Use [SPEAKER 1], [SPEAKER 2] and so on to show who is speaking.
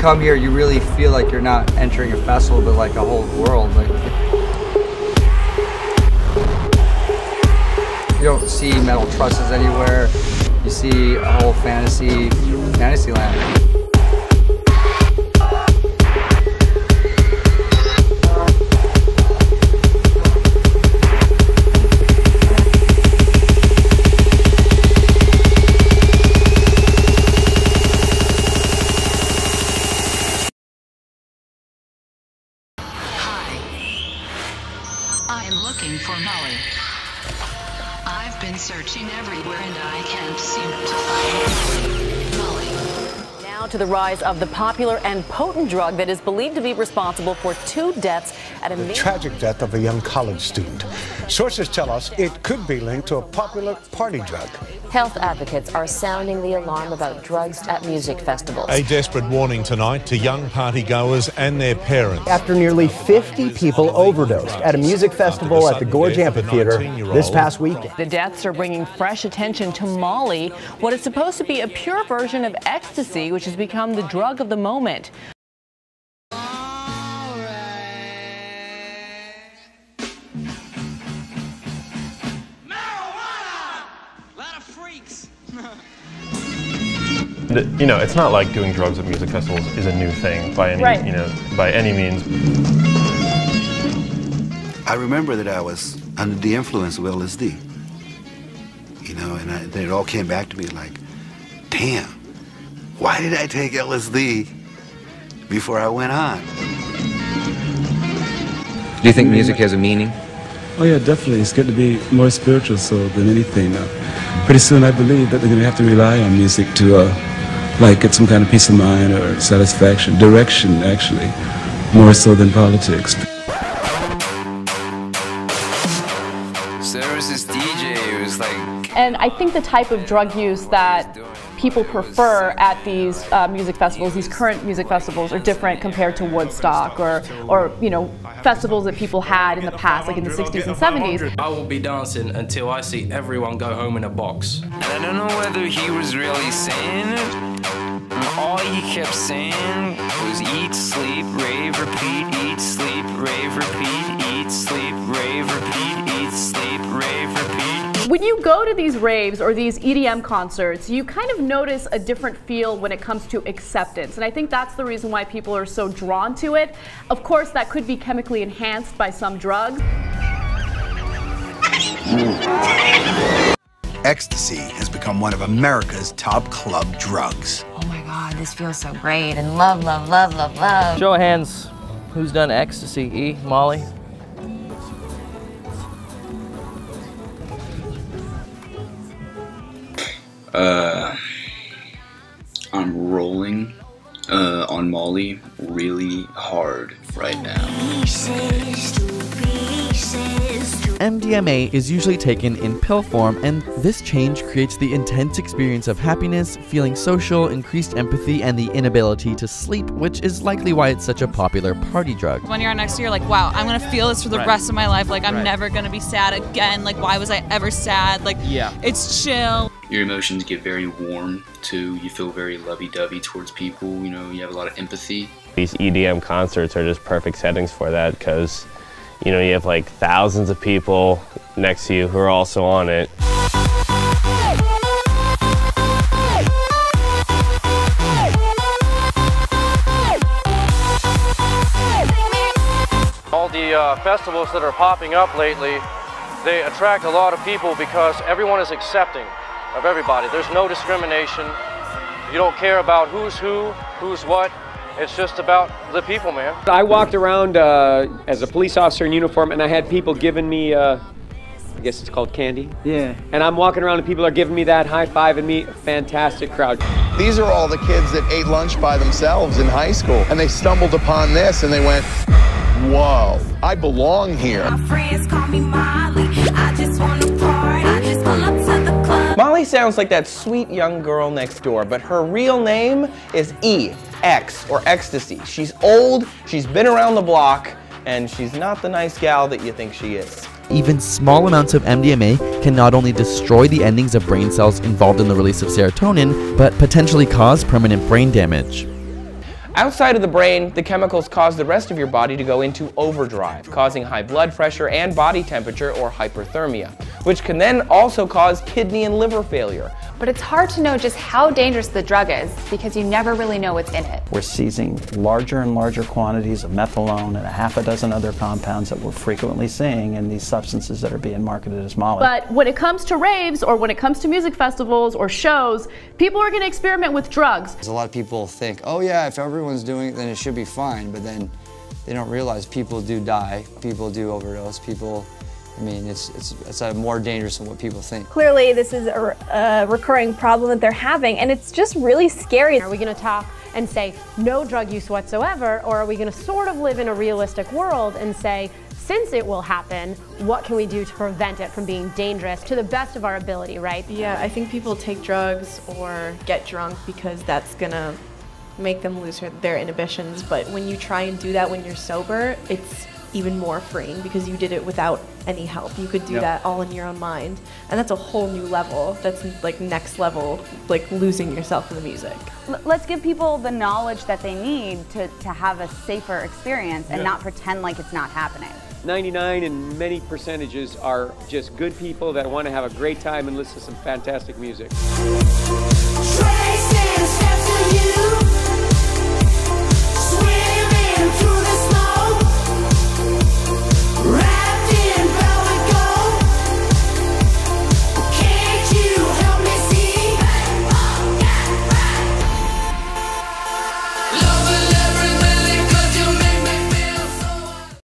[SPEAKER 1] come here, you really feel like you're not entering a festival, but like a whole world. Like, you don't see metal trusses anywhere. You see a whole fantasy land.
[SPEAKER 2] I am looking for Molly. I've been searching everywhere and I can't seem to find Molly.
[SPEAKER 3] Now to the rise of the popular and potent drug that is believed to be responsible for 2 deaths at a
[SPEAKER 4] The tragic death of a young college student. Sources tell us it could be linked to a popular party drug.
[SPEAKER 5] Health advocates are sounding the alarm about drugs at music festivals.
[SPEAKER 6] A desperate warning tonight to young partygoers and their parents.
[SPEAKER 7] After nearly 50 people overdosed at a music festival at the Gorge Amphitheater this past weekend.
[SPEAKER 3] The deaths are bringing fresh attention to Molly, what is supposed to be a pure version of ecstasy, which has become the drug of the moment.
[SPEAKER 8] You know, it's not like doing drugs at music festivals is a new thing by any, by any means.
[SPEAKER 9] I remember that I was under the influence of LSD, you know, and then it all came back to me like, damn, why did I take LSD before I went on?
[SPEAKER 10] Do you think music has a meaning?
[SPEAKER 11] Oh yeah, definitely. It's good to be more spiritual so than anything. Pretty soon I believe that they're going to have to rely on music to like get some kind of peace of mind or satisfaction, direction actually, more so than politics.
[SPEAKER 10] So there was this DJ who was like...
[SPEAKER 12] And I think the type of drug use that people prefer at these music festivals, these current music festivals, are different compared to Woodstock or you know, festivals that people had in the past, like in the 60s and 70s.
[SPEAKER 13] I will be dancing until I see everyone go home in a box.
[SPEAKER 10] And I don't know whether he was really saying it. All he kept saying was eat, sleep, rave, repeat, eat, sleep, rave, repeat, eat, sleep, rave, repeat, eat, sleep, rave, repeat.
[SPEAKER 12] When you go to these raves or these EDM concerts, you kind of notice a different feel when it comes to acceptance. And I think that's the reason why people are so drawn to it. Of course, that could be chemically enhanced by some drugs.
[SPEAKER 14] Ecstasy has become one of America's top club drugs.
[SPEAKER 5] Oh my God, this feels so great. And love, love, love, love, love.
[SPEAKER 15] Show of hands, who's done ecstasy? E, Molly?
[SPEAKER 16] I'm rolling on Molly really hard right now.
[SPEAKER 17] MDMA is usually taken in pill form, and this change creates the intense experience of happiness, feeling social, increased empathy, and the inability to sleep, which is likely why it's such a popular party drug.
[SPEAKER 18] When you're on ecstasy, you're like, wow, I'm gonna feel this for the rest of my life. Like, I'm never gonna be sad again. Like, why was I ever sad? Like, it's chill.
[SPEAKER 16] Your emotions get very warm too. You feel very lovey-dovey towards people. You know, you have a lot of empathy.
[SPEAKER 8] These EDM concerts are just perfect settings for that because, you know, you have like thousands of people next to you who are also on it.
[SPEAKER 19] All the festivals that are popping up lately, they attract a lot of people because everyone is accepting of everybody. There's no discrimination. You don't care about who's who, who's what. It's just about the people, man.
[SPEAKER 20] I walked around as a police officer in uniform, and I had people giving me, I guess it's called candy. Yeah. And I'm walking around and people are giving me that, high-fiving me. Fantastic crowd.
[SPEAKER 3] These are all the kids that ate lunch by themselves in high school, and they stumbled upon this and they went, whoa, I belong here.
[SPEAKER 6] My friends call me Molly. I just want to party. I just pull up to the club.
[SPEAKER 15] Molly sounds like that sweet young girl next door, but her real name is E. X, or ecstasy. She's old, she's been around the block, and she's not the nice gal that you think she is.
[SPEAKER 17] Even small amounts of MDMA can not only destroy the endings of brain cells involved in the release of serotonin, but potentially cause permanent brain damage.
[SPEAKER 15] Outside of the brain, the chemicals cause the rest of your body to go into overdrive, causing high blood pressure and body temperature or hyperthermia, which can then also cause kidney and liver failure.
[SPEAKER 21] But it's hard to know just how dangerous the drug is because you never really know what's in it.
[SPEAKER 22] We're seizing larger and larger quantities of methadone and a half a dozen other compounds that we're frequently seeing in these substances that are being marketed as Molly.
[SPEAKER 12] But when it comes to raves or when it comes to music festivals or shows, people are going to experiment with drugs.
[SPEAKER 1] A lot of people think, oh yeah, if everyone's doing it, then it should be fine. But then they don't realize people do die, people do overdose, people. I mean, it's more dangerous than what people think.
[SPEAKER 23] Clearly, this is a recurring problem that they're having, and it's just really scary.
[SPEAKER 24] Are we going to talk and say no drug use whatsoever, or are we going to sort of live in a realistic world and say, since it will happen, what can we do to prevent it from being dangerous to the best of our ability, right?
[SPEAKER 25] Yeah, I think people take drugs or get drunk because that's going to make them lose their inhibitions, but when you try and do that when you're sober, it's even more freeing because you did it without any help. You could do that all in your own mind, and that's a whole new level. That's like next level, like losing yourself in the music.
[SPEAKER 26] Let's give people the knowledge that they need to have a safer experience and not pretend like it's not happening.
[SPEAKER 20] 99 and many percentages are just good people that want to have a great time and listen to some fantastic music.
[SPEAKER 6] Tracing steps to you.